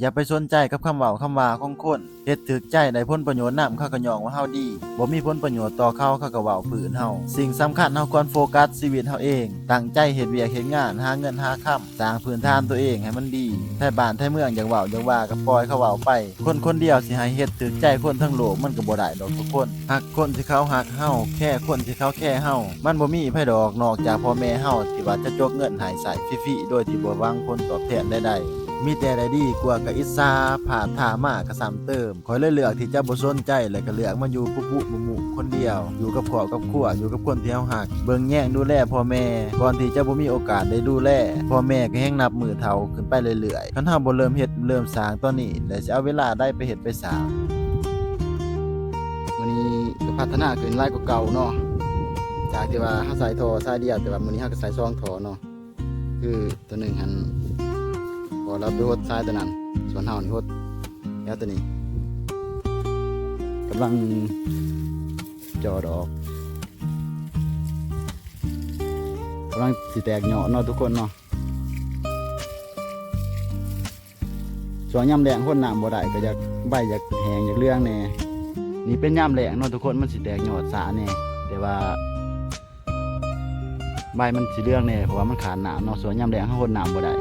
อย่าไปสนใจกับคำเว้าคำว่าของคนเฮ็ดถึกใจได้ผลประโยชน์นำเขาก็ย่องว่าเฮาดีบ่มีผลประโยชน์ต่อเขาก็เว้าพื้นเฮาสิ่งสำคัญเฮาควรโฟกัสชีวิตเฮาเองตั้งใจเฮ็ดเวียกเฮ็ดงานหาเงินหาค่ำสร้างพื้นฐานตัวเองให้มันดีไทบ้านไทเมืองอยากเว้าอยากว่าก็ปล่อยเขาเว้าไปคนคนเดียวสิให้เฮ็ดถึกใจคนทั้งโลกมันก็บ่ได้ดอกทุกคนฮักคนที่เขาฮักเฮาแค่คนที่เขาแค่เฮามันบ่มีไผดอกนอกจากพ่อแม่เฮาที่ว่าจะจกเงินให้ใส่ฟรีๆโดยที่บ่หวังผลตอบแทนใดๆมีแต่ได้ดีกว่ากับอิสาผ่านท่ามากก็ซ้ำเติมขอยเลยเลือกที่จะบ่สนใจแล้วก็เลือกมาอยู่ปุ๊ๆหมู่ๆคนเดียวอยู่กับครอบกับครัวอยู่กับคนที่เฮาฮักเบิ่งแย่งดูแลพ่อแม่ก่อนที่จะบ่มีโอกาสได้ดูแลพ่อแม่ก็แฮงนับมือเฒ่าขึ้นไปเรื่อยๆคันเฮาบ่เริ่มเฮ็ดเริ่มสร้างตอนนี้แล้วสิเอาเวลาได้ไปเฮ็ดไปสร้างมื้อนี้ก็พัฒนาขึ้นหลายกว่าเก่าเนาะจากที่ว่าเฮาใส่ท่อสายเดียวแต่ว่ามื้อนี้เฮาก็ใส่2ท่อเนาะคือตัวหนึงหันพอเราไปหดสายตัวนั้นส่วนเฮานี่หดแล้วตัวนี้กำลังจ่อดอกกำลังสิแตกเหยาะเนาะทุกคนเนาะส่วนยามแรงพ่นน้ำบ่ได้ก็อยากใบอยากแห้งอยากเรื่องแน่นี่เป็นยามแรงเนาะทุกคนมันสิแตกเหยอดสาแน่แต่ว่าใบมันสิเรื่องแน่เพราะว่ามันขาดน้ำเนาะส่วนยามแรงเฮาพ่นน้ำบ่ได้